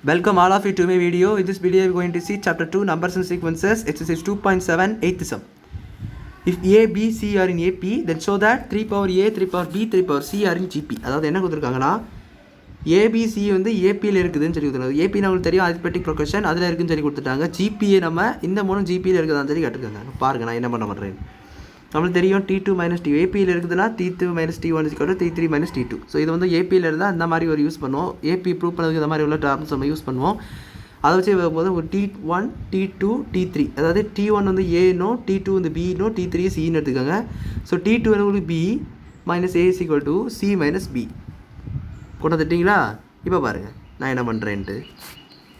Welcome all of you to my video. In this video we are going to see chapter 2 numbers and sequences exercise 2.7 8th sum. If a, b, c are in AP, then show that 3 power a, 3 power b, 3 power c are in GP. அதாவது என்ன கொடுத்துருக்காங்கன்னா ABC வந்து ஏபியில் இருக்குதுன்னு சொல்லி கொடுத்துருக்காங்க. ஏபின்னு உங்களுக்கு தெரியும், arithmetic progression அதில் இருக்குதுன்னு சொல்லி கொடுத்துட்டாங்க. ஜிபியை நம்ம இந்த மூணும் ஜிபியில் இருக்குதான்னு சொல்லி கேட்டிருக்காங்க. பாருங்கள் நான் என்ன பண்ண பண்ணுறேன். நம்மளுக்கு தெரியும் T2 மைனஸ் T ஏபியில் இருக்குதுன்னா T2 minus T1 T3 minus T2. So இது வந்து ஏபியில் இருந்தால் அந்த மாதிரி ஒரு யூஸ் பண்ணுவோம். ஏபி ப்ரூவ் பண்ணதுக்கு இந்த மாதிரி உள்ள டேர்ம்ஸ் நம்ம யூஸ் பண்ணுவோம். அதை வச்சு வரும்போது ஒரு T1 T2 T3, அதாவது T1 வந்து ஏனோ, T2 வந்து பினோ, T3 சின்னு எடுத்துக்கோங்க. ஸோ T2 உங்களுக்கு B minus A is equal to C minus B கொண்டு வந்துட்டிங்களா? இப்போ பாருங்கள் நான் என்ன பண்ணுறேன்ட்டு.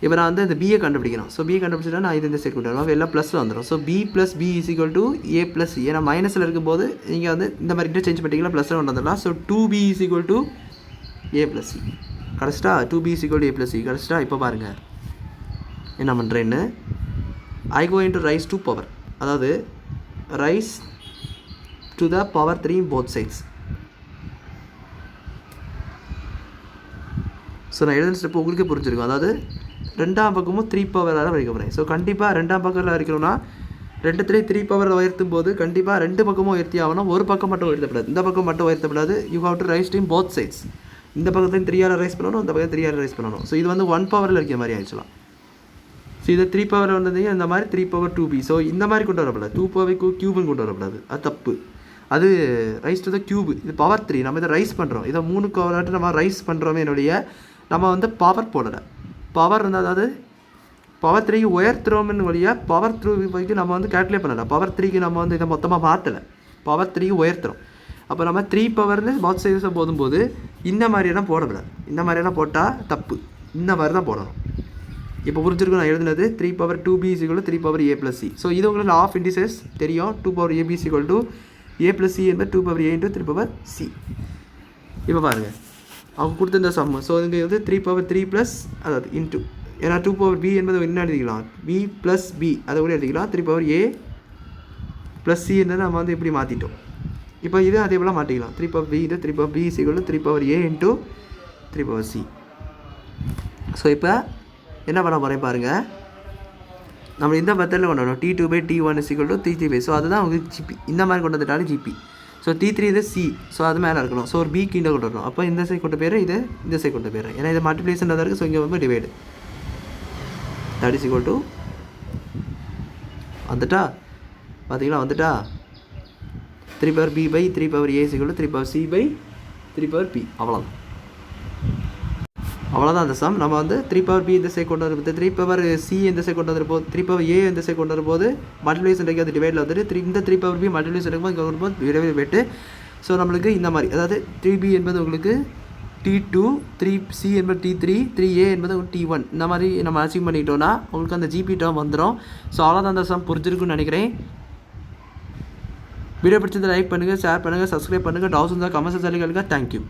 இப்போ நான் வந்து இந்த பியை கண்டுபிடிக்கணும். ஸோ பியை கண்டுபிடிச்சிட்டா நான் இது இந்த சைட் கொண்டு வரணும், எல்லாம் ப்ளஸில் வந்துடும். So B plus B is equal to A plus C. ஏன்னா மைனஸில் இருக்கும்போது நீங்கள் வந்து இந்த மாதிரி இன்டர்சேஞ்ச் பண்ணிட்டீங்கன்னா ப்ளஸில் கொண்டு வந்துடலாம். So 2b is equal to A plus C கிடச்சிட்டா. 2b is equal to A plus C கிடச்சிட்டா. இப்போ பாருங்கள் என்ன பண்ணுறேன்னு. I go into raise to power, அதாவது raise to the power 3 both sides. So நான் எழுதுன ஸ்டெப் உங்களுக்கே புரிஞ்சிருக்கும். அதாவது ரெண்டாம் பக்கமும் 3 பவரால் வரைக்க போகிறேன். ஸோ கண்டிப்பாக ரெண்டாம் பக்கத்தில் வரைக்கணும்னா 3 பவரில் உயர்த்தும் போது கண்டிப்பாக ரெண்டு பக்கமும் உயர்த்தி ஆகணும். ஒரு பக்கம் மட்டும் உயர்த்தப்படாது, இந்த பக்கம் மட்டும் உயர்த்தப்படாது. You have to raise them both sides. இந்த பக்கத்தையும் 3 ரைஸ் பண்ணணும், இந்த பக்கத்தில் 3 ரைஸ் பண்ணணும். ஸோ இது வந்து 1 பவரில் இருக்கிற மாதிரி ஆயிடுச்சுலாம். ஸோ இதை 3 பவரில் வந்ததையும் இந்த மாதிரி 3 பவர் 2b. ஸோ இந்த மாதிரி கொண்டு வரப்படாது, 2 பவர் கியூப்னு கொண்டு வரப்படாது, அது தப்பு. அது ரைஸ் டு த கியூப். இது பவர் 3. நம்ம இதை ரைஸ் பண்ணுறோம், இதை 3 பவராட்டு நம்ம ரைஸ் பண்ணுறோமே என்னுடைய. நம்ம வந்து பவர் போடலை, பவர் இருந்தால் அதாவது பவர் 3 உயர்த்துறோம்னு வழியாக பவர் 3 நம்ம வந்து கேல்குலேட் பண்ணலை. பவர் 3க்கு நம்ம வந்து இதை மொத்தமாக மாற்றலை, பவர் 3 உயர்த்துறோம். அப்போ நம்ம 3 பவர்னு பாத் சைஸை போதும்போது இந்த மாதிரியெல்லாம் போடக்கூடாது. இந்த மாதிரியெல்லாம் போட்டால் தப்பு, இந்த மாதிரி தான் போடணும். இப்போ புரிஞ்சிருக்கும் நான் எழுதுனது 3 power 2b is equal to 3 power a plus C. So இது உங்களுக்கு ஆஃப் இண்டிசஸ் தெரியும். 2 power ab is equal to a plus C என்பது 2 power a into 3 power C. இப்போ பாருங்கள் அவங்க கொடுத்துருந்த சம்மு. ஸோ இங்கே வந்து 3 பவர் 3 ப்ளஸ், அதாவது இன்ட்டு, ஏன்னா 2 பவர் b என்பது என்ன எழுதிக்கலாம், b ப்ளஸ் b அதை கூட எழுதிக்கலாம். 3 பவர் a ப்ளஸ் சி என்பதை நம்ம வந்து இப்படி மாற்றிட்டோம். இப்போ இது அதே போல் மாற்றிக்கலாம். 3 பவர் b இது 3 power b is equal to 3 power a into 3 power C. So இப்போ என்ன பண்ண போகிறேன் பாருங்கள். நம்ம இந்த மெத்தடில் கொண்டு வரணும். T2 by T1 is equal to T3 by. So அதுதான் உங்களுக்கு ஜிபி. இந்த மாதிரி கொண்டு வந்துட்டாலும் ஜிபி. ஸோ T3 இது சி. ஸோ அது மேலே இருக்கணும். ஸோ ஒரு பி கீழே கொண்டு வரணும். அப்போ இந்த சைட் கொண்டு போயிரு, இது இந்த சைட் கொண்டு போயிரு. ஏன்னா இது மல்டிப்ளிகேஷன் தான் இருக்குது. ஸோ இங்கே வந்து divide that is equal to வந்துட்டா, பார்த்தீங்களா வந்துட்டா. 3 power b by 3 power a is equal to 3 power c by 3 power p. அவ்வளோதான் அந்த சம். நம்ம வந்து 3 பவர் b இந்த சைட் கொண்டு வரும்போது, 3 பவர் c இந்த சைட் கொண்டு வரும்போது, 3 பவர் a இந்த சைட் கொண்டு வரும்போது மல்டிப்ளிகேஷன் அது டிவைடில் வந்துட்டு இந்த 3 பவர் b மல்டிப்ளிகேஷன் இருக்கும்போது இங்கே வரும்போது டிவைட் போய்ட்டு. ஸோ நம்மளுக்கு இந்த மாதிரி, அதாவது 3b என்பது உங்களுக்கு T2, 3c என்பது T3, 3a என்பது T1. இந்த மாதிரி நம்ம அச்சீவ் பண்ணிட்டோன்னா உங்களுக்கு அந்த ஜிபி டேர்ம் வந்துடும். ஸோ அவ்வளோதான் அந்த சம். புரிஞ்சிருக்குன்னு நினைக்கிறேன். வீடியோ பிடிச்சிருந்தா லைக் பண்ணுங்கள், ஷேர் பண்ணுங்கள், சப்ஸ்கிரைப் பண்ணுங்கள். டவுட்ஸ் இருந்தால் கமெண்ட்ஸ் சொல்லிக்கலுங்க. தேங்க்யூ.